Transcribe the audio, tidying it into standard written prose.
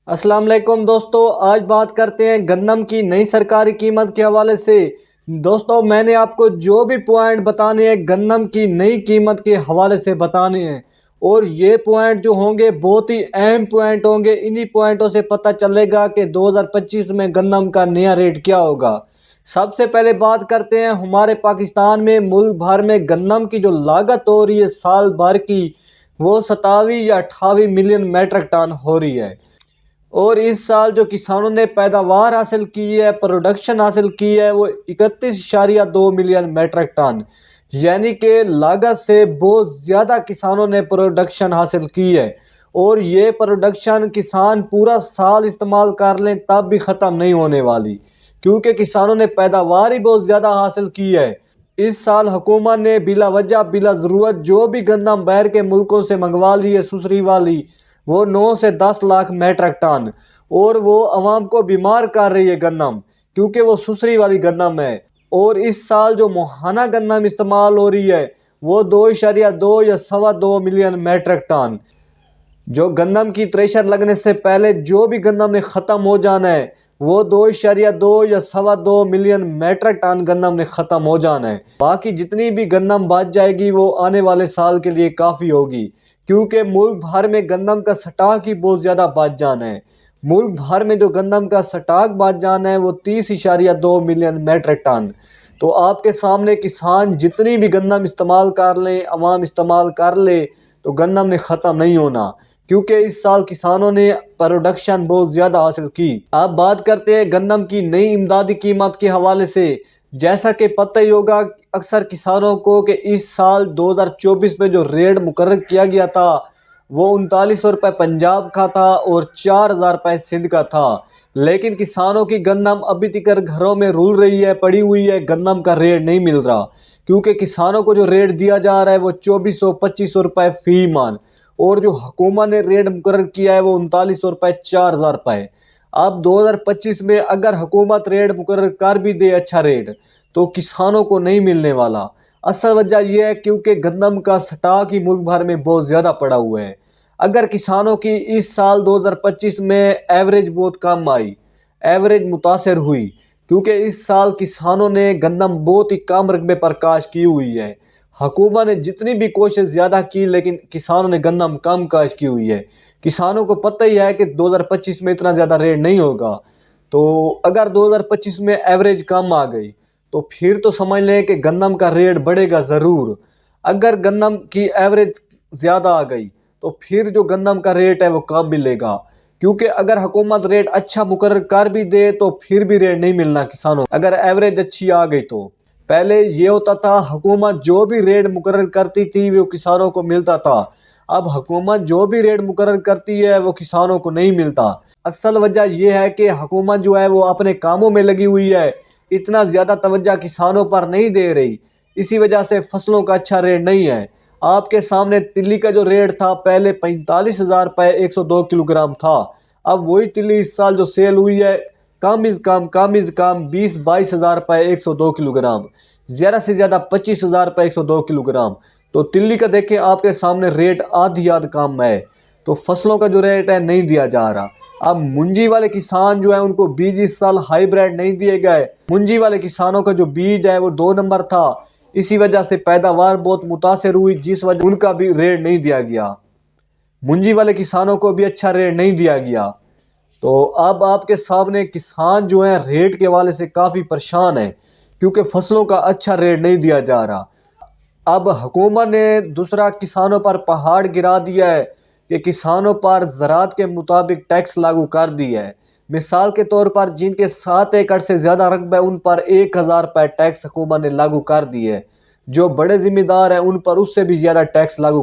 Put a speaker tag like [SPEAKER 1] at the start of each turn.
[SPEAKER 1] السلام علیکم دوستو، آج بات کرتے ہیں گندم کی نئی سرکاری قیمت کے حوالے سے۔ دوستو میں نے آپ کو جو بھی پوائنٹ بتانے ہیں گندم کی نئی قیمت کے حوالے سے بتانے ہیں، اور یہ پوائنٹ جو ہوں گے بہت ہی اہم پوائنٹ ہوں گے۔ انہی پوائنٹوں سے پتہ چلے گا کہ 2025 میں گندم کا نیا ریٹ کیا ہوگا۔ سب سے پہلے بات کرتے ہیں ہمارے پاکستان میں ملک بھر میں گندم کی جو لاگت ہو رہی ہے سال بھر کی، وہ 27 یا 28 ملین میٹرک ٹن ہو رہی ہے۔ اور اس سال جو کسانوں نے پیداوار حاصل کی ہے، پروڈکشن حاصل کی ہے، وہ 31.2 ملین میٹرک ٹن، یعنی کہ لاگت سے بہت زیادہ کسانوں نے پروڈکشن حاصل کی ہے۔ اور یہ پروڈکشن کسان پورا سال استعمال کر لیں تب بھی ختم نہیں ہونے والی، کیونکہ کسانوں نے پیداوار ہی بہت زیادہ حاصل کی ہے۔ اس سال حکومت نے بلا وجہ بلا ضرورت جو بھی گندم باہر کے ملکوں سے منگوا لی ہے سسری والی، وہ 9 سے 10 لاکھ میٹرک ٹن، اور وہ عوام کو بیمار کر رہی ہے گندم، کیونکہ وہ سسری والی گندم ہے۔ اور اس سال جو ماہانہ گندم استعمال ہو رہی ہے وہ 2.2 یا 2.25 ملین میٹرک ٹن، جو گندم کی تریشر لگنے سے پہلے جو بھی گندم نے ختم ہو جانا ہے وہ 2.2 یا 2.25 ملین میٹرک ٹن گندم نے ختم ہو جانا ہے۔ باقی جتنی بھی گندم بچ جائے گی وہ آنے والے سال کے لیے کافی ہوگی، کیونکہ ملک بھر میں گندم کا سٹاک ہی بہت زیادہ بچ جانا ہے۔ ملک بھر میں جو گندم کا سٹاک بچ جانا ہے وہ 30.2 ملین میٹرک ٹن۔ تو آپ کے سامنے کسان جتنی بھی گندم استعمال کر لیں، عوام استعمال کر لے، تو گندم نے ختم نہیں ہونا، کیونکہ اس سال کسانوں نے پروڈکشن بہت زیادہ حاصل کی۔ اب بات کرتے ہیں گندم کی نئی امدادی قیمت کے حوالے سے۔ جیسا کہ پتہ ہی ہوگا اکثر کسانوں کو کہ اس سال 2024 میں جو ریٹ مقرر کیا گیا تھا وہ 3900 روپے پنجاب کا تھا اور 4000 روپے سندھ کا تھا، لیکن کسانوں کی گندم ابھی تک گھروں میں رول رہی ہے، پڑی ہوئی ہے، گندم کا ریٹ نہیں مل رہا، کیونکہ کسانوں کو جو ریٹ دیا جا رہا ہے وہ 2400-2500 روپے فی من، اور جو حکومت نے ریٹ مقرر کیا ہے وہ 3900 روپے 4000 روپے۔ اب 2025 میں اگر حکومت ریٹ مقرر کر بھی دے اچھا ریٹ تو کسانوں کو نہیں ملنے والا۔ اصل وجہ یہ ہے کیونکہ گندم کا سٹاک ہی ملک بھر میں بہت زیادہ پڑا ہوا ہے۔ اگر کسانوں کی اس سال 2025 میں ایوریج بہت کم آئی، ایوریج متاثر ہوئی، کیونکہ اس سال کسانوں نے گندم بہت ہی کم رقبے پر کاشت کی ہوئی ہے۔ حکومت نے جتنی بھی کوشش زیادہ کی لیکن کسانوں نے گندم کم کاشت کی ہوئی ہے۔ کسانوں کو پتہ ہی ہے کہ 2025 میں اتنا زیادہ ریٹ نہیں ہوگا، تو اگر 2025 میں ایوریج کم آ گئی تو پھر تو سمجھ لیں کہ گندم کا ریٹ بڑھے گا ضرور۔ اگر گندم کی ایوریج زیادہ آ گئی تو پھر جو گندم کا ریٹ ہے وہ کم ملے گا، کیونکہ اگر حکومت ریٹ اچھا مقرر کر بھی دے تو پھر بھی ریٹ نہیں ملنا کسانوں کو، اگر ایوریج اچھی آ گئی تو۔ پہلے یہ ہوتا تھا حکومت جو بھی ریٹ مقرر کرتی تھی وہ کسانوں کو ملتا تھا، اب حکومت جو بھی ریٹ مقرر کرتی ہے وہ کسانوں کو نہیں ملتا۔ اصل وجہ یہ ہے کہ حکومت جو ہے وہ اپنے کاموں میں لگی ہوئی ہے، اتنا زیادہ توجہ کسانوں پر نہیں دے رہی، اسی وجہ سے فصلوں کا اچھا ریٹ نہیں ہے۔ آپ کے سامنے تلی کا جو ریٹ تھا پہلے 45,000 روپے 102 کلو گرام تھا، اب وہی تلی اس سال جو سیل ہوئی ہے کم از کم 20-22 ہزار روپے 102 کلو گرام، زیادہ سے زیادہ 25,000 روپے 102 کلو گرام۔ تو تلی کا دیکھیں آپ کے سامنے ریٹ آدھی کم ہے، تو فصلوں کا جو ریٹ ہے نہیں دیا جا رہا۔ اب منجی والے کسان جو ہیں ان کو بیج اس سال ہائی بریڈ نہیں دیے گئے، منجی والے کسانوں کا جو بیج ہے وہ 2 نمبر تھا، اسی وجہ سے پیداوار بہت متاثر ہوئی، جس وجہ ان کا بھی ریٹ نہیں دیا گیا، منجی والے کسانوں کو بھی اچھا ریٹ نہیں دیا گیا۔ تو اب آپ کے سامنے کسان جو ہیں ریٹ کے حوالے سے کافی پریشان ہیں، کیونکہ فصلوں کا اچھا ریٹ نہیں دیا جا رہا۔ اب حکومت نے دوسرا کسانوں پر پہاڑ گرا دیا ہے کہ کسانوں پر زراعت کے مطابق ٹیکس لاگو کر دی ہے۔ مثال کے طور پر جن کے 7 ایکڑ سے زیادہ رقبہ ہے ان پر 1,000 روپے ٹیکس حکومت نے لاگو کر دی ہے، جو بڑے ذمہ دار ہیں ان پر اس سے بھی زیادہ ٹیکس لاگو